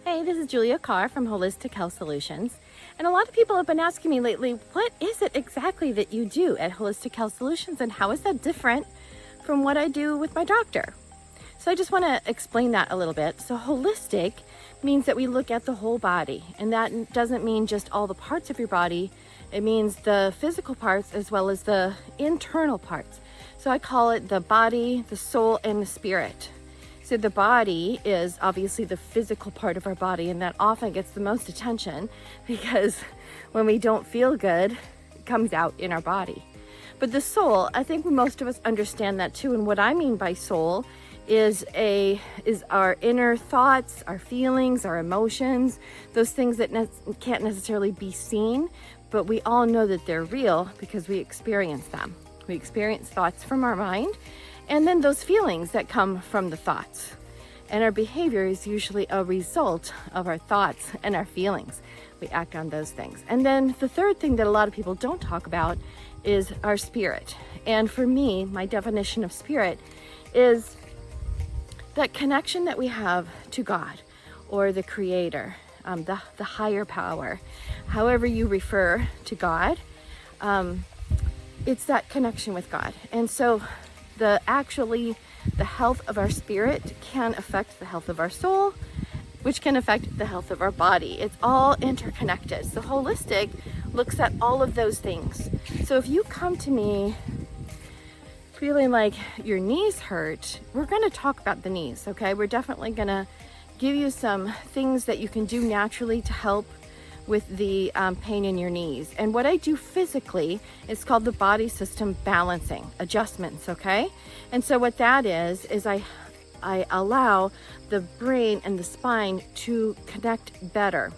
Hey, this is Julia Carr from Holistic Health Solutions. And a lot of people have been asking me lately, what is it exactly that you do at Holistic Health Solutions and how is that different from what I do with my doctor? So I just want to explain that a little bit. So holistic means that we look at the whole body, and that doesn't mean just all the parts of your body. It means the physical parts as well as the internal parts. So I call it the body, the soul, and the spirit. So the body is obviously the physical part of our body, and that often gets the most attention because when we don't feel good, it comes out in our body. But the soul, I think most of us understand that too. And what I mean by soul is our inner thoughts, our feelings, our emotions, those things that can't necessarily be seen, but we all know that they're real because we experience them. We experience thoughts from our mind, and then those feelings that come from the thoughts. And our behavior is usually a result of our thoughts and our feelings. We act on those things. And then the third thing that a lot of people don't talk about is our spirit. And for me, my definition of spirit is that connection that we have to God or the Creator, the higher power, however you refer to God, it's that connection with God. And so the health of our spirit can affect the health of our soul, which can affect the health of our body. It's all interconnected. So holistic looks at all of those things. So if you come to me feeling like your knees hurt, we're going to talk about the knees, okay? We're definitely going to give you some things that you can do naturally to help with the pain in your knees. And what I do physically is called the body system balancing adjustments, okay? And so what that is I allow the brain and the spine to connect better.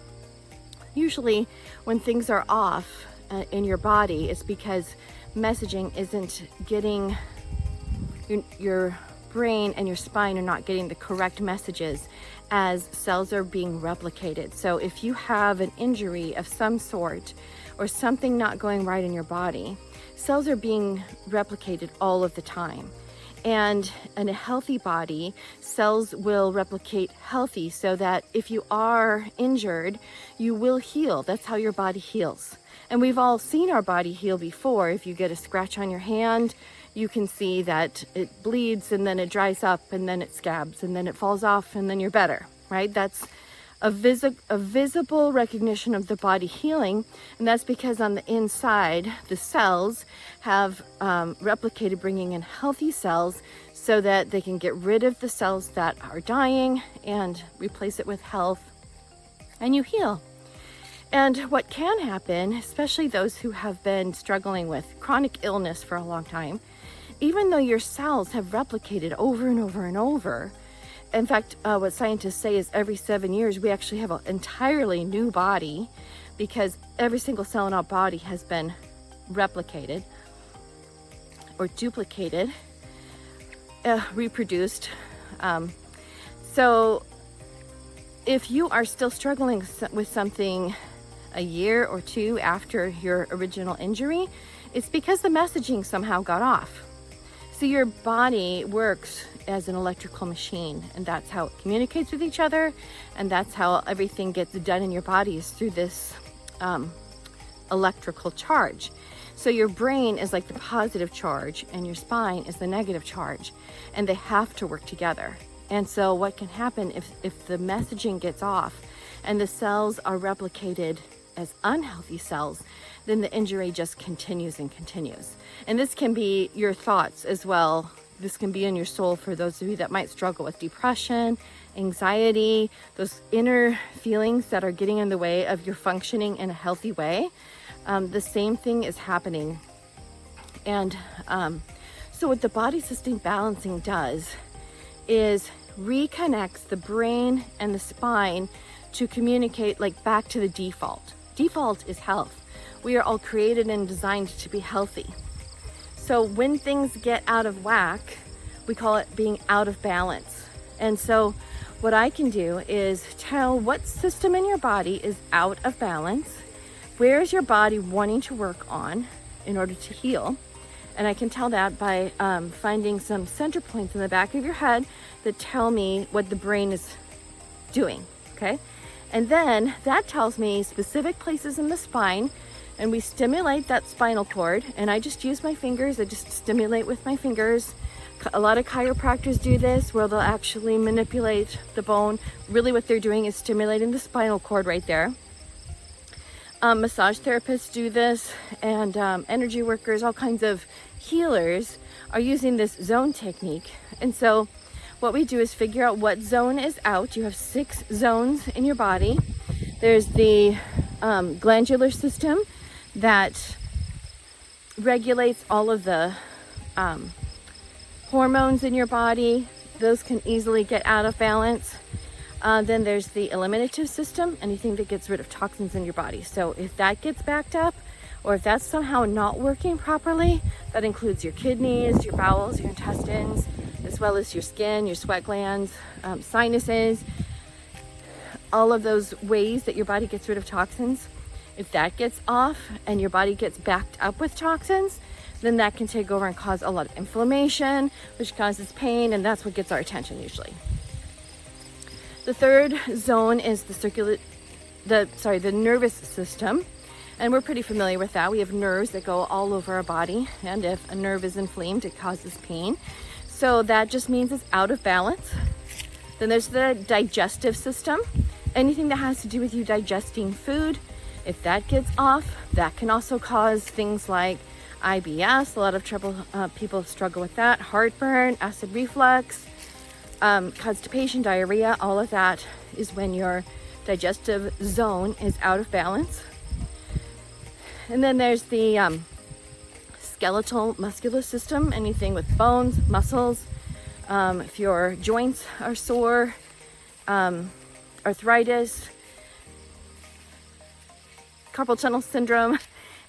Usually when things are off in your body, it's because messaging isn't getting, your brain and your spine are not getting the correct messages as cells are being replicated. So if you have an injury of some sort or something not going right in your body, cells are being replicated all of the time. And in a healthy body, cells will replicate healthy so that if you are injured, you will heal. That's how your body heals. And we've all seen our body heal before. If you get a scratch on your hand, you can see that it bleeds and then it dries up and then it scabs and then it falls off and then you're better, right? That's a visible recognition of the body healing. And that's because on the inside, the cells have replicated, bringing in healthy cells so that they can get rid of the cells that are dying and replace it with health, and you heal. And what can happen, especially those who have been struggling with chronic illness for a long time, even though your cells have replicated over and over and over, in fact, what scientists say is every 7 years, we actually have an entirely new body because every single cell in our body has been replicated or duplicated, reproduced. So if you are still struggling with something a year or two after your original injury, it's because the messaging somehow got off. So your body works as an electrical machine, and that's how it communicates with each other, and that's how everything gets done in your body is through this electrical charge. So your brain is like the positive charge and your spine is the negative charge, and they have to work together. And so what can happen if the messaging gets off and the cells are replicated as unhealthy cells, then the injury just continues and continues. And this can be your thoughts as well. This can be in your soul for those of you that might struggle with depression, anxiety, those inner feelings that are getting in the way of your functioning in a healthy way. The same thing is happening. And so what the body system balancing does is reconnects the brain and the spine to communicate like back to the default. Default is health. We are all created and designed to be healthy. So when things get out of whack, we call it being out of balance. And so what I can do is tell what system in your body is out of balance, where is your body wanting to work on in order to heal. And I can tell that by finding some center points in the back of your head that tell me what the brain is doing, okay? And then that tells me specific places in the spine, and we stimulate that spinal cord, and I just use my fingers. I just stimulate with my fingers. A lot of chiropractors do this, where they'll actually manipulate the bone. Really what they're doing is stimulating the spinal cord right there. Massage therapists do this, and energy workers, all kinds of healers are using this zone technique. And so what we do is figure out what zone is out. You have 6 zones in your body. There's the glandular system that regulates all of the hormones in your body. Those can easily get out of balance. Then there's the eliminative system, anything that gets rid of toxins in your body. So if that gets backed up, or if that's somehow not working properly, that includes your kidneys, your bowels, your intestines, as well as your skin, your sweat glands, sinuses, all of those ways that your body gets rid of toxins. If that gets off and your body gets backed up with toxins, then that can take over and cause a lot of inflammation, which causes pain, and that's what gets our attention usually. The third zone is the nervous system, and we're pretty familiar with that. We have nerves that go all over our body, and if a nerve is inflamed, it causes pain. So that just means it's out of balance. Then there's the digestive system, anything that has to do with you digesting food. If that gets off, that can also cause things like IBS. A lot of people struggle with that. Heartburn, acid reflux, constipation, diarrhea. All of that is when your digestive zone is out of balance. And then there's the skeletal muscular system, anything with bones, muscles. If your joints are sore, arthritis, carpal tunnel syndrome,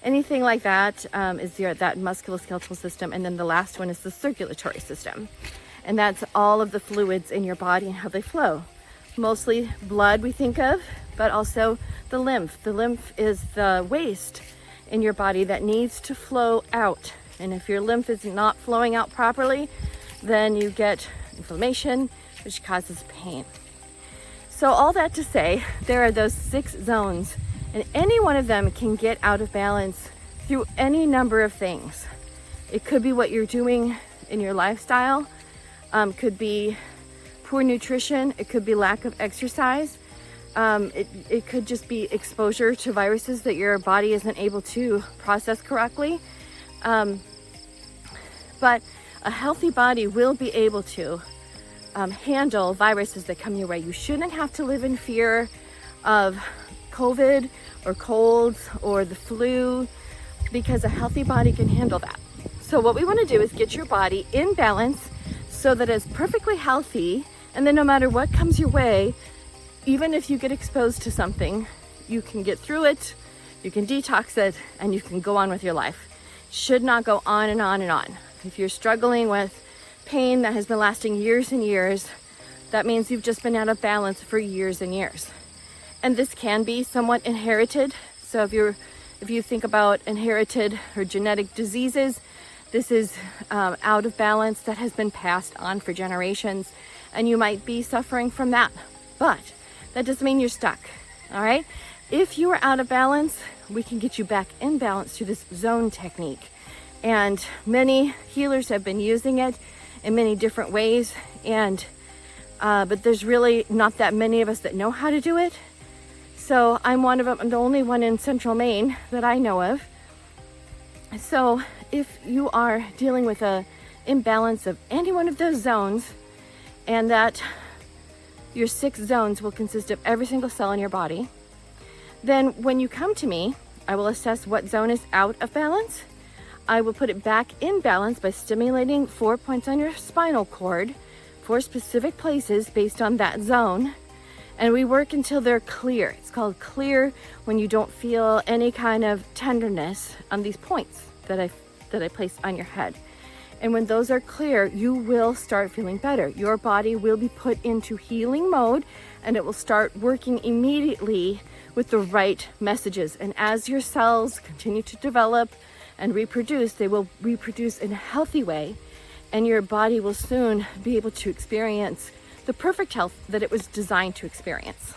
anything like that is that musculoskeletal system. And then the last one is the circulatory system. And that's all of the fluids in your body and how they flow. Mostly blood we think of, but also the lymph. The lymph is the waste in your body that needs to flow out. And if your lymph is not flowing out properly, then you get inflammation, which causes pain. So all that to say, there are those 6 zones, and any one of them can get out of balance through any number of things. It could be what you're doing in your lifestyle, could be poor nutrition, it could be lack of exercise, it could just be exposure to viruses that your body isn't able to process correctly. But a healthy body will be able to handle viruses that come your way. You shouldn't have to live in fear of COVID or colds or the flu, because a healthy body can handle that. So what we want to do is get your body in balance so that it's perfectly healthy, and then no matter what comes your way, even if you get exposed to something, you can get through it, you can detox it, and you can go on with your life. Should not go on and on and on. If you're struggling with pain that has been lasting years and years, that means you've just been out of balance for years and years. And this can be somewhat inherited. So if you think about inherited or genetic diseases, this is out of balance that has been passed on for generations, and you might be suffering from that. But that doesn't mean you're stuck, all right? If you are out of balance, we can get you back in balance through this zone technique. And many healers have been using it in many different ways, and but there's really not that many of us that know how to do it. So I'm one of them. I'm the only one in Central Maine that I know of. So if you are dealing with a imbalance of any one of those zones, and that your 6 zones will consist of every single cell in your body, then when you come to me, I will assess what zone is out of balance. I will put it back in balance by stimulating 4 points on your spinal cord, 4 specific places based on that zone. And we work until they're clear. It's called clear when you don't feel any kind of tenderness on these points that I placed on your head. And when those are clear, you will start feeling better. Your body will be put into healing mode, and it will start working immediately with the right messages. And as your cells continue to develop and reproduce, they will reproduce in a healthy way, and your body will soon be able to experience the perfect health that it was designed to experience.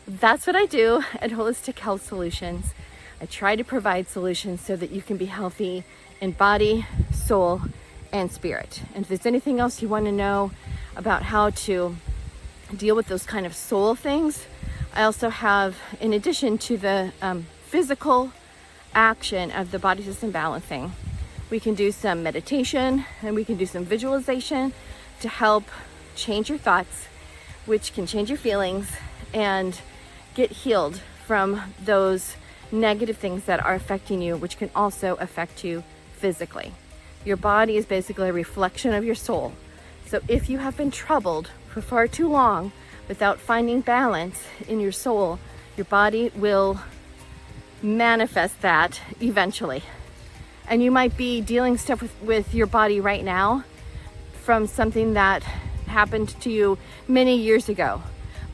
That's what I do at Holistic Health Solutions. I try to provide solutions so that you can be healthy in body, soul, and spirit. And if there's anything else you want to know about how to deal with those kind of soul things, I also have, in addition to the physical action of the body system balancing, we can do some meditation and we can do some visualization to help change your thoughts, which can change your feelings and get healed from those negative things that are affecting you, which can also affect you physically. Your body is basically a reflection of your soul. So if you have been troubled for far too long without finding balance in your soul, your body will manifest that eventually. And you might be dealing stuff with your body right now from something that happened to you many years ago.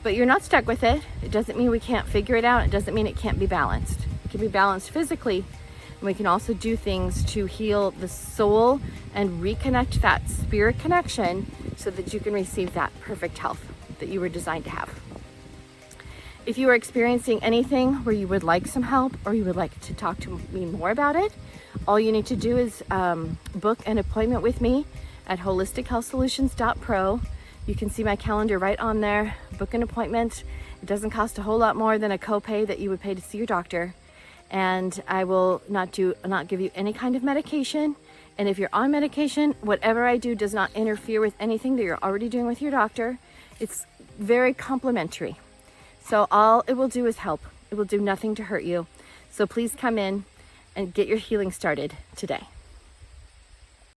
But you're not stuck with it. It doesn't mean we can't figure it out. It doesn't mean it can't be balanced. It can be balanced physically, and we can also do things to heal the soul and reconnect that spirit connection so that you can receive that perfect health that you were designed to have. If you are experiencing anything where you would like some help or you would like to talk to me more about it, all you need to do is book an appointment with me at holistichealthsolutions.pro. You can see my calendar right on there. Book an appointment. It doesn't cost a whole lot more than a copay that you would pay to see your doctor. And I will not give you any kind of medication. And if you're on medication, whatever I do does not interfere with anything that you're already doing with your doctor. It's very complimentary. So all it will do is help. It will do nothing to hurt you. So please come in and get your healing started today.